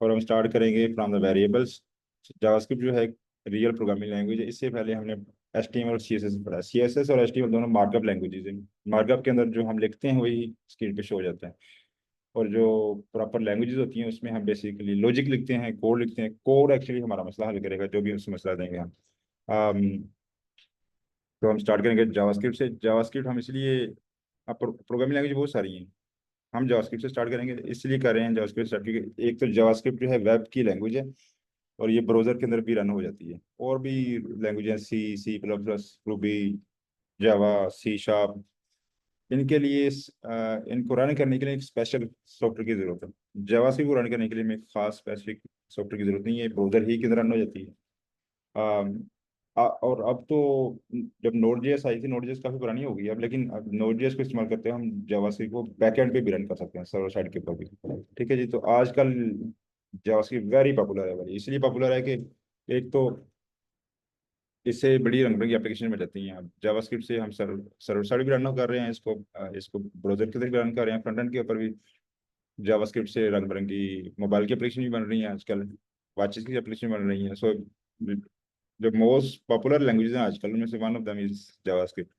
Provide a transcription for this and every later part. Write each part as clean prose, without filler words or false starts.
और हम स्टार्ट करेंगे फ्रॉम द वेरिएबल्स। जावास्क्रिप्ट जो है रियल प्रोग्रामिंग लैंग्वेज है। इससे पहले हमने HTML और CSS पढ़ा। CSS और HTML दोनों मार्कअप लैंग्वेजेज हैं। मार्कअप के अंदर जो हम लिखते हैं वही स्क्रीन पे शो हो जाता है। और जो प्रॉपर लैंग्वेजेस होती हैं उसमें हम बेसिकली लॉजिक लिखते हैं, कोड लिखते हैं। कोड एक्चुअली हमारा मसला हल करेगा, जो भी उससे मसला देंगे हम। अम, तो हम स्टार्ट करेंगे जावास्क्रिप्ट से। जावास्क्रिप्ट हम इसलिए, अब प्रोग्रामिंग लैंग्वेज बहुत सारी हैं, हम जावास्क्रिप्ट से स्टार्ट करेंगे। इसलिए कर रहे हैं जावास्क्रिप्ट स्टार्ट क्योंकि एक तो जावास्क्रिप्ट जो है वेब की लैंग्वेज है, और ये ब्राउजर के अंदर भी रन हो जाती है। और भी लैंग्वेज हैं, C++, रूबी, जावा, C#। इनके लिए इनको रन करने के लिए एक स्पेशल सॉफ्टवेयर की जरूरत है। जावास्क्रिप्ट को रन करने के लिए हमें खास स्पेसिफिक सॉफ्टवेयर की जरूरत नहीं है, ब्राउजर ही के अंदर रन हो जाती है। और अब तो जब Node.js आई थी, Node.js काफी पुरानी हो गई है अब, लेकिन अब Node.js को इस्तेमाल करते हैं हम जावास्क्रिप्ट को बैकएंड पे भी रन कर सकते हैं, सर्वर साइड के ऊपर भी। ठीक है जी। तो आजकल जावास्क्रिप्ट वेरी पॉपुलर है, वेरी इसलिए पॉपुलर है कि एक तो इससे बड़ी रंग बिरंगी एप्लीकेशन मिल जाती हैं। अब जावास्क्रिप्ट से हम सर्वर साइड भी रन कर रहे हैं इसको, इसको ब्राउजर के अंदर भी रन कर रहे हैं, फ्रंट एंड के ऊपर भी। जावास्क्रिप्ट से रंग बिरंगी मोबाइल की एप्लीकेशन भी बन रही हैं आजकल, वॉचेस की एप्लीकेशन बन रही हैं। सो जो मोस्ट पॉपुलर लैंग्वेजेस हैं आजकल उनमें से one of them is JavaScript.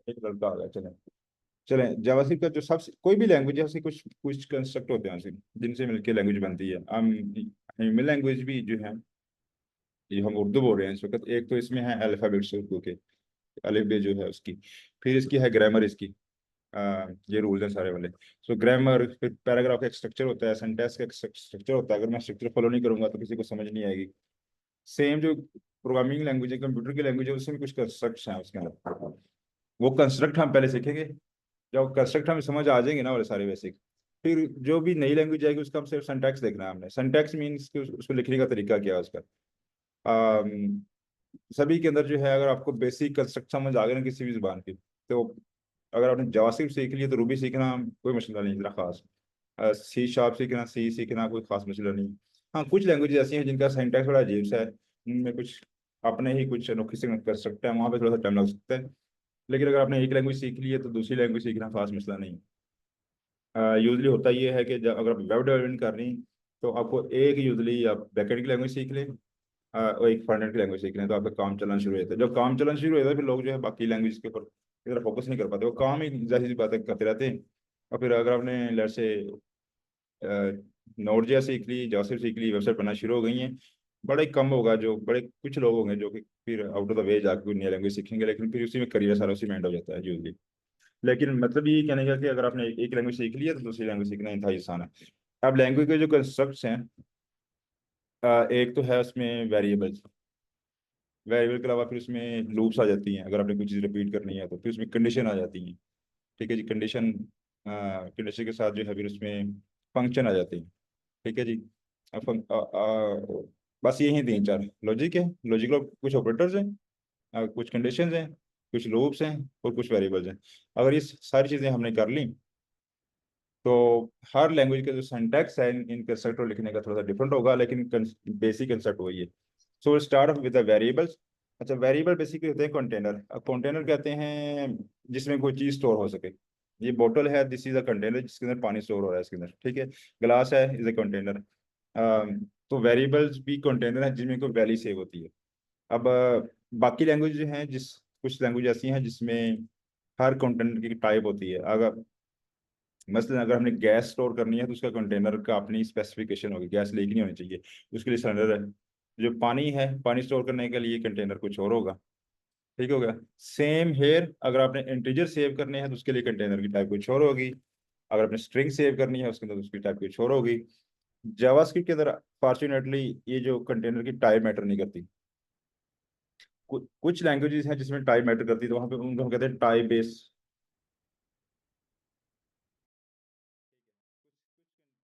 एक लड़का आ गया, चलें चलें। जावास्क्रिप्ट का जो सबसे, कोई भी लैंग्वेज है उसके कुछ कुछ कंस्ट्रक्ट होते हैं उसके, जिनसे मिलकर लैंग्वेज बनती है। हम ह्यूमन लैंग्वेज भी जो है, ये हम उर्दू बोल रहे हैं इस वक्त, एक तो इसमें है अल्फ़ाबेट्स उर्दू के, अलिफ बे जो है उसकी। फिर इसकी है ग्रामर इसकी, ये रूल्स हैं सारे वाले। सो ग्रामर, फिर पैराग्राफ का एक स्ट्रक्चर होता है, सेंटेंस का एक स्ट्रक्चर होता है। अगर मैं स्ट्रक्चर फॉलो नहीं करूंगा तो किसी को समझ नहीं आएगी। सेम जो प्रोग्रामिंग लैंग्वेज है, कंप्यूटर की लैंग्वेज है, उसमें भी कुछ कंस्ट्रक्ट हैं उसके अंदर। वो कंस्ट्रक्ट हम पहले सीखेंगे। जब कंस्ट्रक्ट हमें समझ आ जाएंगे ना वाले सारे बेसिक, फिर जो भी नई लैंग्वेज आएगी उसका हम सिर्फ सिंटैक्स देखना है हमने। सिंटैक्स मीन्स कि उसको लिखने का तरीका क्या है उसका। अम, सभी के अंदर जो है, अगर आपको बेसिक कंस्ट्रक्ट समझ आ गया ना किसी भी जुबान की, तो अगर आपने जावास्क्रिप्ट सीख लिया तो रूबी सीखना कोई मसला नहीं इतना खास। C# सीखना, सी सीखना कोई खास मसला नहीं। हाँ, कुछ लैंग्वेजेस ऐसी हैं जिनका सिंटैक्स बड़ा अजीब सा है, उनमें कुछ अपने ही कुछ अनोखी से कर सकते हैं, वहाँ पे थोड़ा सा टाइम लग सकता है। लेकिन अगर आपने एक लैंग्वेज सीख ली है तो दूसरी लैंग्वेज सीखना खास मसला नहीं। यूजली होता ये है कि जब अगर आप वेब डेवलपमेंट कर रही हैं तो आपको एक यूजली आप बैकएंड की लैंग्वेज सीख लें, और एक फ्रंट एंड की लैंग्वेज सीख लें, तो आपका काम चलना शुरू हो जाता है। जब काम चलना शुरू हो जाता है फिर लोग जो है बाकी लैंग्वेज के ऊपर की तरफ फोकस नहीं कर पाते, वो काम ही जैसी बातें करते रहते हैं। और फिर अगर आपने लेट से Node.js सीख ली, जावास्क्रिप्ट सीख ली, वेबसाइट बनना शुरू हो गई हैं, बड़े कम होगा जो, बड़े कुछ लोग होंगे जो कि फिर आउट ऑफ द वे जाकर कोई नई लैंग्वेज सीखेंगे, लेकिन फिर उसी में करियर सारा उसी में एंड हो जाता है यूजली। लेकिन मतलब ये कहने का कि अगर आपने एक लैंग्वेज सीख ली है तो दूसरी लैंग्वेज सीखना इंतहा आसान है। अब लैंग्वेज के जो कंस्ट्रक्ट्स हैं, एक तो है उसमें वेरिएबल्स। वेरिएबल के अलावा फिर उसमें लूप्स आ जाती हैं, अगर आपने कोई चीज़ रिपीट करनी है तो फिर उसमें कंडीशन आ जाती हैं। ठीक है जी। कंडीशन, कंडीशन के साथ जो है फिर उसमें फंक्शन आ जाते हैं। ठीक है जी। अब बस यही 3-4 लॉजिक है। लॉजिक में कुछ ऑपरेटर्स हैं, कुछ कंडीशंस हैं, कुछ लूप्स हैं, और कुछ वेरिएबल्स हैं। अगर ये सारी चीज़ें हमने कर ली तो हर लैंग्वेज का जो सिंटैक्स है इन कंस्ट्रक्टर लिखने का थोड़ा सा डिफरेंट होगा, लेकिन बेसिक कंसेप्ट वही है। So start with the variables. अच्छा, वेरिएबल बेसिकली होते हैं कंटेनर। अब कंटेनर कहते हैं जिसमें कोई चीज़ स्टोर हो सके। ये बोतल है, दिस इज अ कंटेनर जिसके अंदर पानी स्टोर हो रहा है इसके अंदर। ठीक है। ग्लास है, इज अ कंटेनर। तो वेरिएबल्स भी कंटेनर है जिनमें कोई वैल्यू सेव होती है। अब बाकी लैंग्वेज हैं, जिस कुछ लैंग्वेज ऐसी हैं जिसमें हर कंटेनर की टाइप होती है। अगर मसलन अगर हमने गैस स्टोर करनी है तो उसका कंटेनर का अपनी स्पेसिफिकेशन होगी, गैस लीक नहीं होनी चाहिए, उसके लिए सिलेंडर है। जो पानी है, पानी स्टोर करने के लिए कंटेनर कुछ और होगा। ठीक हो गया। सेम हेयर, अगर आपने इंटीजर सेव करने हैं तो उसके लिए कंटेनर की टाइप कुछ और होगी। अगर आपने स्ट्रिंग सेव करनी है उसके अंदर उसकी टाइप कुछ और होगी। जावास्क्रिप्ट के अंदर फॉर्चुनेटली ये जो कंटेनर की टाइप मैटर नहीं करती। कुछ लैंग्वेजेस हैं जिसमें टाइप मैटर करती है, तो वहाँ पे उनको हम कहते हैं टाइप बेस।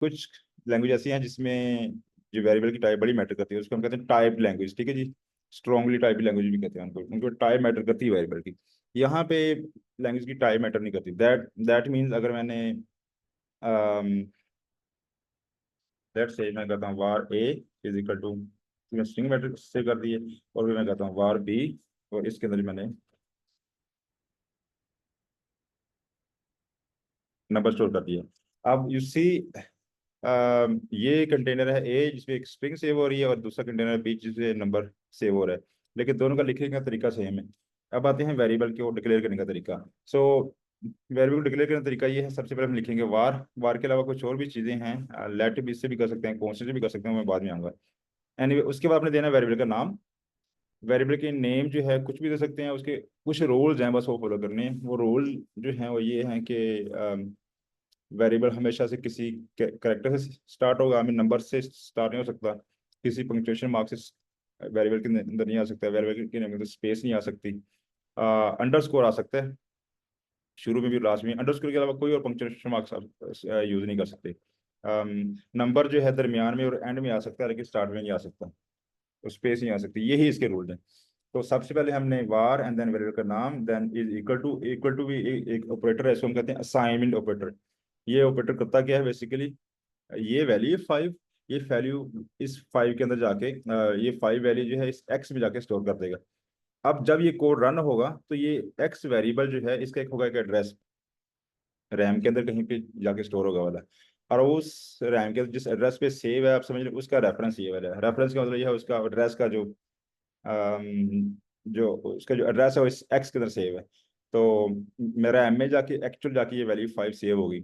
कुछ लैंग्वेज ऐसी हैं जिसमें जो वेरिएबल की टाइप बड़ी मैटर करती है, उसको हम कहते हैं टाइप लैंग्वेज। ठीक है जी। स्ट्रॉन्गली टाइप लैंग्वेज भी कहते हैं उनको, उनको टाइप मैटर करती है वेरिएबल की। यहाँ पे लैंग्वेज की टाइप मैटर नहीं करती। दैट मीन्स अगर मैंने लेट्स से मैं कहता हूँ वार ए इज इक्वल टू, मैं स्ट्रिंग मैटर से कर दिए, और फिर मैं कहता हूँ वार बी, और इसके अंदर मैंने नंबर स्टोर कर दिया। अब यू सी, ये कंटेनर है ए जिसमें एक स्ट्रिंग सेव हो रही है और दूसरा कंटेनर है बी जिसमें नंबर सेव हो रहा है, लेकिन दोनों का लिखने का तरीका सेम है। अब आते हैं वेरिएबल को डिक्लेयर करने का तरीका। सो वेरिएबल को डिक्लेयर करने का तरीका ये है, सबसे पहले हम लिखेंगे वार। वार के अलावा कुछ और भी चीज़ें हैं, लेट भी, इससे भी कर सकते हैं, कॉन्स्टेंट से भी कर सकते हैं, मैं बाद में आऊँगा। एनीवे उसके बाद आपने देना है वेरिएबल का नाम। वेरिएबल के नेम जो है कुछ भी दे सकते हैं, उसके कुछ रोल्स हैं बस वो फॉलो करने हैं। वो रोल जो हैं वो ये हैं कि वेरिएबल हमेशा से किसी कैरेक्टर से स्टार्ट होगा, हमें नंबर से स्टार्ट नहीं हो सकता, किसी पंक्चुएशन मार्क से वेरिएबल के अंदर नहीं आ सकता, वेरिएबल के अंदर स्पेस नहीं आ सकती, अंडरस्कोर आ सकता है शुरू में भी लास्ट में, अंडरस्कोर के अलावा कोई और पंक्चुएशन मार्क्स आप यूज नहीं कर सकते। नंबर जो है दरमियान में और एंड में आ सकता है लेकिन स्टार्ट में नहीं आ सकता, तो स्पेस नहीं आ सकती, यही इसके रूल हैं। तो सबसे पहले हमने वार एंड देन वेरिएबल का नाम, देन इज इक्वल टू भी एक ऑपरेटर है, इसको हम कहते हैं असाइनमेंट ऑपरेटर। ये ऑपरेटर करता क्या है बेसिकली, ये वैल्यू 5, ये वैल्यू इस 5 के अंदर जाके ये 5 वैल्यू जो है इस एक्स में जाके स्टोर कर देगा। अब जब ये कोड रन होगा तो ये एक्स वेरिएबल जो है इसका एक होगा एक एड्रेस, रैम के अंदर कहीं पे जाके स्टोर होगा वाला, और उस रैम के जिस एड्रेस पे सेव है आप समझ लो उसका रेफरेंस ये वाला है। रेफरेंस का मतलब ये है उसका एड्रेस का जो जो उसका जो एड्रेस है वो इस एक्स के अंदर सेव है। तो मेरा एम में जाके एक्चुअल जाके ये वैल्यू 5 सेव होगी।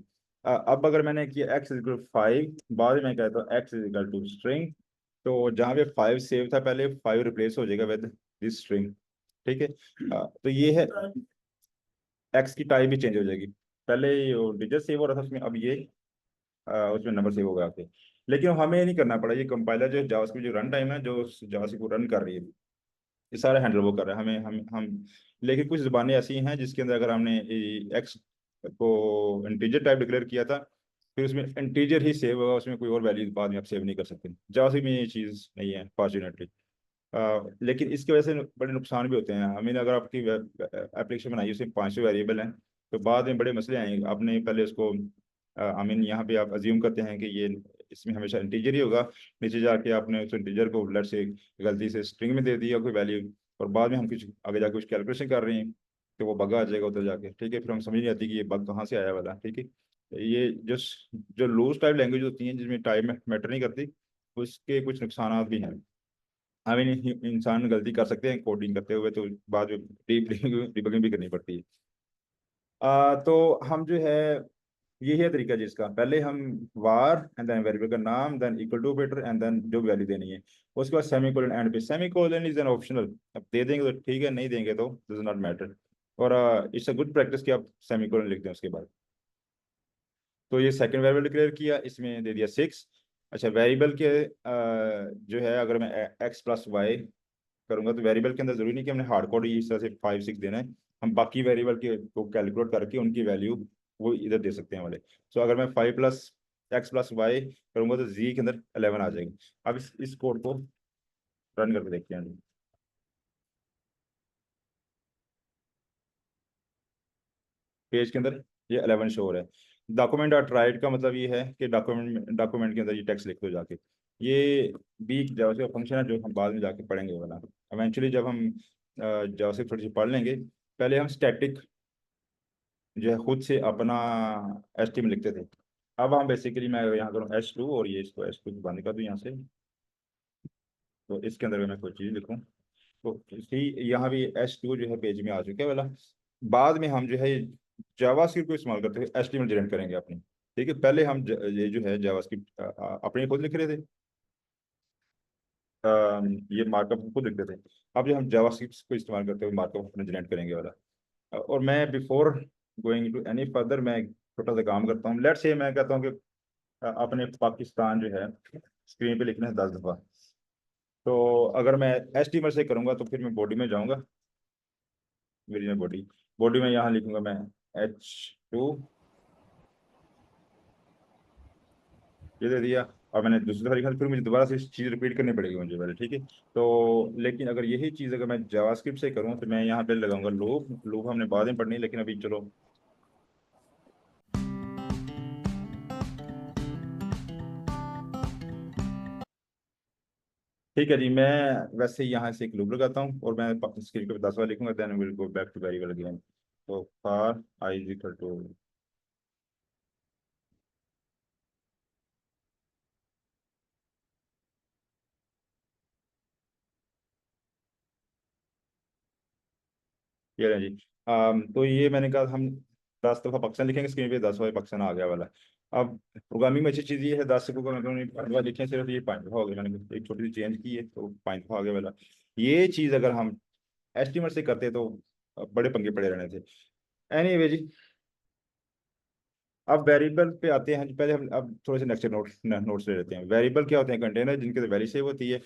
अब अगर मैंने किया एक्स इक्वल 5, बाद में कहता हूँ एक्स इक्वल टू स्ट्रिंग, तो जहाँ पे 5 सेव था पहले 5 रिप्लेस हो जाएगा विद दिस स्ट्रिंग। ठीक है, तो ये है, एक्स की टाइप भी चेंज हो जाएगी। पहले डिजिट सेव हो रहा था उसमें, अब ये उसमें नंबर सेव होगा आपके। लेकिन हमें ये नहीं करना पड़ा, ये कंपाइलर जो जावास्क्रिप्ट जो रन टाइम है जो जावास्क्रिप्ट को रन कर रही है ये सारा हैंडल वो कर रहा है, हमें हम लेकिन कुछ ज़बानें ऐसी हैं जिसके अंदर अगर हमने एक्स को इंटीजर टाइप डिक्लेयर किया था फिर उसमें इंटीजर ही सेव होगा, उसमें कोई और वैल्यू बाद में आप सेव नहीं कर सकते। जावास्क्रिप्ट में ये चीज़ नहीं है फॉर्चुनेटली। लेकिन इसकी वजह से बड़े नुकसान भी होते हैं। आई मीन अगर आपकी एप्लीकेशन बनाई उसमें 500 वेरिएबल हैं तो बाद में बड़े मसले आएंगे। आपने पहले उसको आई मीन यहाँ पे आप अज्यूम करते हैं कि ये इसमें हमेशा इंटीजर ही होगा, नीचे जाके आपने उस इंटीजर को लेट से गलती से स्ट्रिंग में दे दिया कोई वैल्यू, और बाद में हम कुछ आगे जाके कुछ कैलकुलेशन कर रहे हैं तो वो बग आ जाएगा उधर जाके। ठीक है, फिर हम समझ नहीं आती कि ये बग कहाँ से आया वाला। ठीक है, ये जो जो लूज टाइप लैंग्वेज होती हैं जिसमें टाइम मैटर नहीं करती, उसके कुछ नुकसान भी हैं। आई मीन इंसान गलती कर सकते हैं कोडिंग करते हुए, तो बाद में डीप डिबगिंग भी करनी पड़ती है। तो हम जो है यही है तरीका जिसका पहले हम वार एंड देन वेरिएबल का नाम, then equal to operator and then जो वैल्यू देनी है, उसके बाद सेमीकोलन एंड पे। सेमीकोलन इज एन ऑप्शनल, अब दे देंगे तो ठीक है, नहीं देंगे तो डज नॉट मैटर। और इट्स अ गुड प्रैक्टिस कि आप सेमीकोलन लिख दें उसके बाद। तो ये सेकंड वेरिएबल डिक्लेयर किया, इसमें दे दिया 6। अच्छा वेरिएबल के जो है अगर मैं एक्स प्लस वाई करूंगा तो वेरिएबल के अंदर जरूरी नहीं कि हमने हार्ड कोड ही इस तरह से 5 6 देना है, हम बाकी वेरिएबल के को कैलकुलेट करके उनकी वैल्यू वो इधर दे सकते हैं वाले। सो अगर मैं 5 प्लस एक्स प्लस वाई करूंगा तो जी के अंदर 11 आ जाएगा। अब इस कोड को रन करके देखते हैं। पेज के अंदर ये 11 शो हो रहा है। डॉक्यूमेंट डॉट राइट का मतलब ये है कि डॉक्यूमेंट के अंदर ये टेक्स्ट लिख दो जाके। ये भी जावास्क्रिप्ट फंक्शन है जो हम बाद में जाके पढ़ेंगे वाला, इवेंचुअली जब हम जावास्क्रिप्ट थोड़ी सी पढ़ लेंगे। पहले हम स्टैटिक जो है खुद से अपना एचटीएमएल लिखते थे। अब हम बेसिकली मैं यहाँ करूँ H2 और ये इसको H2 बंद कर दूँ यहाँ से, तो इसके अंदर मैं कोई चीज़ लिखूँ तो इसी यहाँ भी H2 जो है पेज में आ चुके हैं वाला। बाद में हम जो है जावास्क्रिप्ट को इस्तेमाल करते हुए एचटीएमएल जनरेट करेंगे अपनी। ठीक है, पहले हम ये जो है जावास्क्रिप्ट अपने खुद लिख रहे थे, ये मार्कअप खुद लिखते थे। अब जो हम जावास्क्रिप्ट को इस्तेमाल करते हुए मार्कअप अपने जनरेट करेंगे वाला। और मैं before going to any further मैं एक छोटा सा काम करता हूँ। लेट्स से मैं कहता हूँ कि अपने पाकिस्तान जो है स्क्रीन पे लिखना है 10 दफ़ा। तो अगर मैं एचटीएमएल से करूँगा तो फिर मैं बॉडी में जाऊँगा, मेरी में बॉडी, बॉडी में यहाँ लिखूंगा मैं H2, ये दे दिया। और मैंने दूसरी दफा लिखा तो फिर मुझे दोबारा से इस चीज़ रिपीट करनी पड़ेगी मुझे पहले। ठीक है, तो लेकिन अगर यही चीज़ अगर मैं जावास्क्रिप्ट से करूँ तो मैं यहाँ पे लगाऊंगा लूप। लूप हमने बाद में पढ़नी है, लेकिन अभी चलो। ठीक है जी, मैं वैसे ही यहाँ से एक लूप लगाता हूँ और मैं स्क्रीन पे 10 बार लिखूंगा, then will go back to variable again. तो for I is equal to ये रहे जी। तो ये मैंने कहा हम 10 दफा पाकिस्तान लिखेंगे स्क्रीन पे, 10 बार पाकिस्तान आ गया वाला। अब प्रोग्रामिंग में अच्छी चीज़ ये है, 10 को मैंने 5 बार लिखे सिर्फ, ये 5 दफा हो गया, मैंने एक छोटी सी चेंज की है तो 5 दफा आ गया वाला। ये चीज़ अगर हम एस्टिमेट से करते तो बड़े पंगे पड़े रहने थे। एनीवे जी, अब वेरिएबल पे आते हैं। पहले हम अब थोड़े से नेक्स्ट नोट्स ले लेते हैं। वेरिएबल क्या होते हैं? कंटेनर जिनके तो वैल्यू सेव होती है।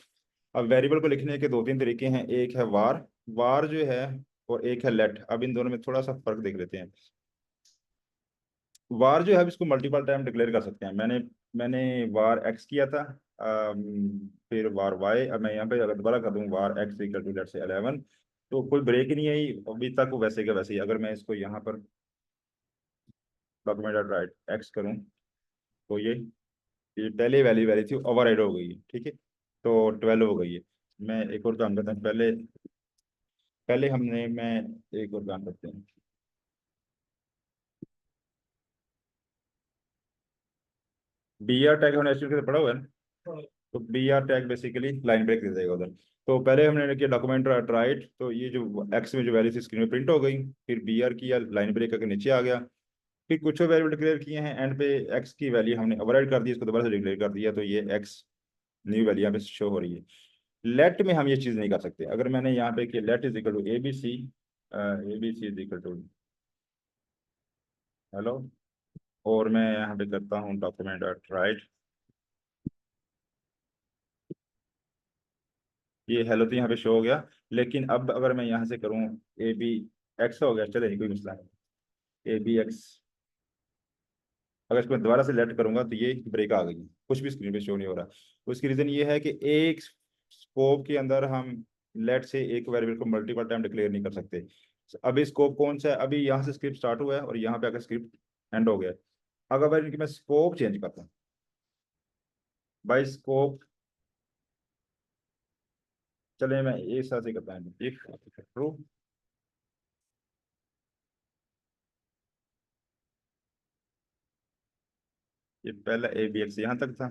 अब वेरिएबल को लिखने के दो तीन तरीके हैं। एक है वार, वार जो है, और एक है लेट। अब इन दोनों में थोड़ा सा फर्क देख लेते हैं। वार जो है, अब इसको मल्टीपल टाइम डिक्लेयर कर सकते हैं। मैंने वार एक्स किया था, फिर वार वाई। अब मैं यहाँ पे अगर दोबारा कर दूँ वार एक्स इक्वल टू लेट से 11, तो कोई ब्रेक ही नहीं आई अभी तक, वो वैसे का वैसे ही। अगर मैं इसको यहाँ पर डॉक्यूमेंट डॉट राइट एक्स करूँ, तो ये पहले वैल्यू वैल्यू थी, ओवरराइड हो गई है, ठीक है। तो 12 हो गई है। मैं एक और काम करता हूँ, पहले पहले हमने मैं एक और काम करते हैं। बी आर टैग हमने एक्चुअली पढ़ा हुआ है ना, तो B R tag basically line break दे देगा उधर। तो पहले हमने किया डॉक्यूमेंट राइट, तो ये जो एक्स में जो वैल्यू थी स्क्रीन में प्रिंट हो गई। फिर बी आर किया, लाइन ब्रेक करके नीचे आ गया। फिर कुछ और वैल्यू डिक्लेयर किए हैं, एंड पे एक्स की वैल्यू हमने ओवरराइड कर दी, इसको दोबारा से डिक्लेयर कर दिया, तो ये एक्स न्यू वैल्यू यहाँ पे शो हो रही है। लेट में हम ये चीज़ नहीं कर सकते। अगर मैंने यहाँ पे कि let is equal to A B C is equal to hello, और मैं यहाँ पे करता हूँ डॉक्यूमेंट डॉट राइट, ये हेलो तो यहाँ पे शो हो गया। लेकिन अब अगर मैं यहाँ से करूँ ए बी एक्स हो गया, चले कोई मसला नहीं, ए बी एक्स। अगर इसको मैं दोबारा से लेट करूंगा तो ये ब्रेक आ गई, कुछ भी स्क्रीन पे शो नहीं हो रहा। उसकी रीजन ये है कि एक स्कोप के अंदर हम लेट से एक वेरिएबल को मल्टीपल टाइम डिक्लेयर नहीं कर सकते। अभी स्कोप कौन सा है? अभी यहाँ से स्क्रिप्ट स्टार्ट हुआ है और यहाँ पे आकर स्क्रिप्ट एंड हो गया है। अगर मैं स्कोप चेंज करता हूँ, बाई स्कोप, चले मैं एक साथ ही करता हूँ, एक ट्रू, ये पहला ए बी एक्स यहाँ तक था।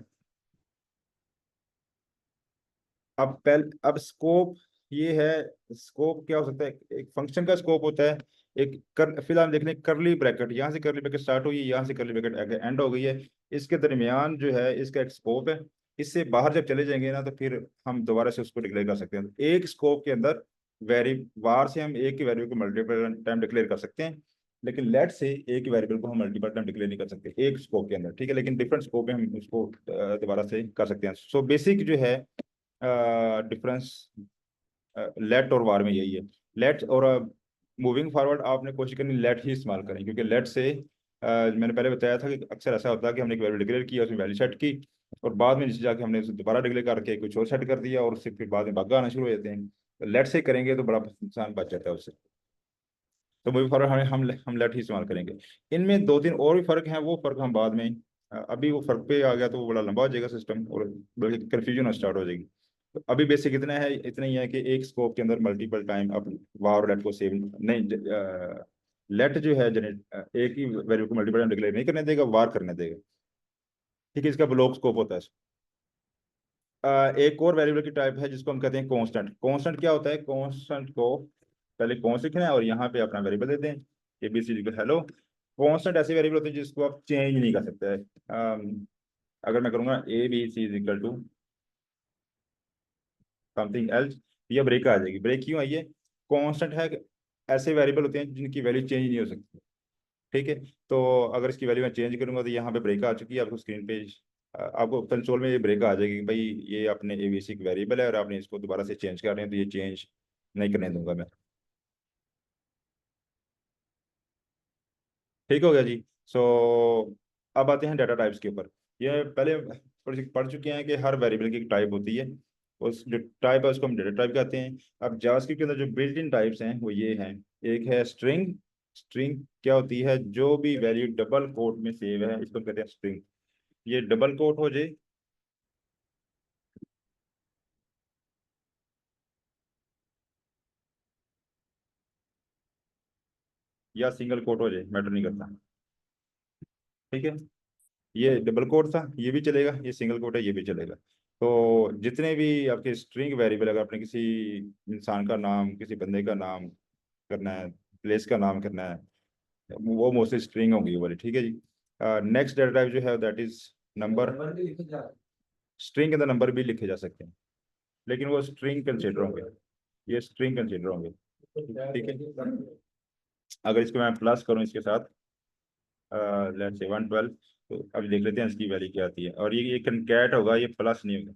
अब स्कोप ये है, स्कोप क्या हो सकता है? एक फंक्शन का स्कोप होता है। एक फिलहाल देख लें, करली ब्रैकेट, यहाँ से करली ब्रैकेट स्टार्ट हुई है, यहाँ से करली ब्रैकेट एंड हो गई है। इसके दरमियान जो है इसका एक स्कोप है। इससे बाहर जब चले जाएंगे ना, तो फिर हम दोबारा से उसको डिक्लेयर कर सकते हैं। तो एक स्कोप के अंदर वेरी वार से हम एक ही वेरिएबल को मल्टीपल टाइम डिक्लेयर कर सकते हैं, लेकिन लेट से एक ही वेरिएबल को हम मल्टीपल टाइम डिक्लेयर नहीं कर सकते एक स्कोप के अंदर, ठीक है। लेकिन डिफरेंट स्कोप में हम उसको दोबारा से कर सकते हैं। सो बेसिक जो है डिफरेंस लेट और वार में यही है। लेट और मूविंग फॉरवर्ड आपने कोशिश करनी लेट ही इस्तेमाल करें, क्योंकि लेट से मैंने पहले बताया था कि अक्सर ऐसा होता है कि हमने एक वैल्यू डिक्लेयर किया, उसमें वैल्यू सेट की, और बाद में नीचे जाके हमने उसे दोबारा डिक्लेयर करके कुछ और सेट कर दिया, और उससे फिर बाद में बग आना शुरू हो जाते हैं। तो लेट से करेंगे तो बड़ा नुकसान बच जाता है उससे। तो मूविंग फॉरवर्ड हम लेट ही इस्तेमाल करेंगे। इनमें दो तीन और भी फर्क हैं, वो फर्क हम बाद में अभी वो फर्क पे आ गया तो वो बड़ा लंबा हो जाएगा सिस्टम, और बल्कि कन्फ्यूजन स्टार्ट हो जाएगी। तो अभी बेसिक इतना ही है कि एक स्कोप के अंदर मल्टीपल टाइम अब वार और लेट को सेव नहीं, लेट जो है जनरेट एक ही वैल्यू को मल्टीपल टाइम डिक्लेयर नहीं करने देगा, वार करने देगा, ठीक है। इसका ब्लॉक स्कोप होता है। एक और वेरिएबल की टाइप है जिसको हम कहते हैं कांस्टेंट। कांस्टेंट क्या होता है? कांस्टेंट को पहले कॉन्स्ट लिखना है और यहाँ पे अपना वेरिएबल देते हैं, A B C D hello. Constant ऐसे वेरिएबल होते हैं जिसको आप चेंज नहीं कर सकते। अगर मैं करूँगा A B C is equal to something else, ये ब्रेक आ जाएगी। ब्रेक क्यों आई है? कांस्टेंट है, ऐसे वेरिएबल होते हैं जिनकी वैल्यू चेंज नहीं हो सकती, ठीक है। तो अगर इसकी वैल्यू मैं चेंज करूंगा तो यहाँ पे ब्रेक आ चुकी है आपको स्क्रीन पे। आपको कंसोल में ये ब्रेक आ जाएगी कि भाई ये अपने एबीसी वेरिएबल है और आपने इसको दोबारा से चेंज कर रहे हैं, तो ये चेंज नहीं करने दूंगा मैं। ठीक हो गया जी। सो अब आते हैं डाटा टाइप्स के ऊपर। ये पहले पढ़ चुके हैं कि हर वेरिएबल की एक टाइप होती है, उस जो टाइप है उसको हम डेटा टाइप कहते हैं। अब जावास्क्रिप्ट के अंदर जो बिल्ट इन टाइप्स हैं वो ये हैं। एक है स्ट्रिंग। स्ट्रिंग क्या होती है? जो भी वैल्यू डबल कोट में सेव है इसको कहते हैं स्ट्रिंग। ये डबल कोट हो जाए या सिंगल कोट हो जाए, मैटर नहीं करता, ठीक है। ये डबल कोट था, ये भी चलेगा, ये सिंगल कोट है, ये भी चलेगा। तो जितने भी आपके स्ट्रिंग वेरिएबल, अगर आपने किसी इंसान का नाम, किसी बंदे का नाम, करना है, प्लेस का नाम करना है, वो मोस्टली स्ट्रिंग होंगी वो वाली, ठीक है जी। नेक्स्ट डेटा टाइप जो है दैट इज नंबर। स्ट्रिंग के अंदर नंबर भी लिखे जा सकते हैं, लेकिन वो स्ट्रिंग कंसिडर होंगे, ये स्ट्रिंग कंसिडर होंगे, ठीक है। अगर इसको मैं प्लस करूँ इसके साथ, लेट्स से 112, तो अभी देख लेते हैं इसकी वैल्यू क्या आती है। और ये कंकैट होगा, ये प्लस नहीं होगा।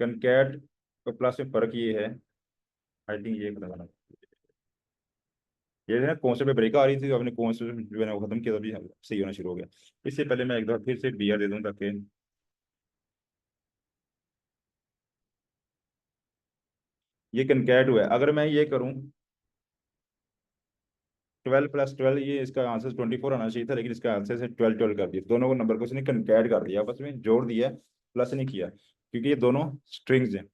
कंकैट और प्लस में फर्क ये है, आई थिंक ये बताना, ये ना कॉन्सेप्ट पे ब्रेक आ रही थी, तो अपने कॉन्सेप्ट जो मैंने वो खत्म किया, तभी सही होना शुरू हो गया। इससे पहले मैं एक दफा फिर से BR दे दूं, ताकि ये कंकैट हुआ है। अगर मैं ये करूं 12+12, ये इसका आंसर 24 आना चाहिए था, लेकिन इसका आंसर से 12 12 कर दिया। दोनों को नंबर को उसने कंकैट कर दिया, आपस में जोड़ दिया, प्लस नहीं किया, क्योंकि ये दोनों स्ट्रिंग्स हैं।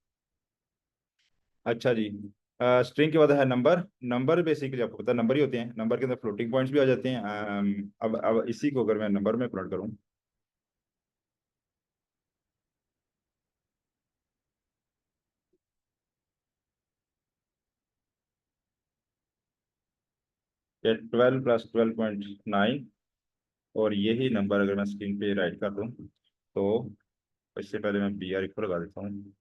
अच्छा जी, स्ट्रिंग के बाद है नंबर। नंबर बेसिकली आपको पता है नंबर ही होते हैं, नंबर के अंदर फ्लोटिंग पॉइंट्स भी आ जाते हैं। अब इसी को अगर मैं नंबर में प्लॉट करूं, या 12+12.9, और यही नंबर अगर मैं स्क्रीन पे राइट कर दूं, तो इससे पहले मैं BR को लगा देता हूँ।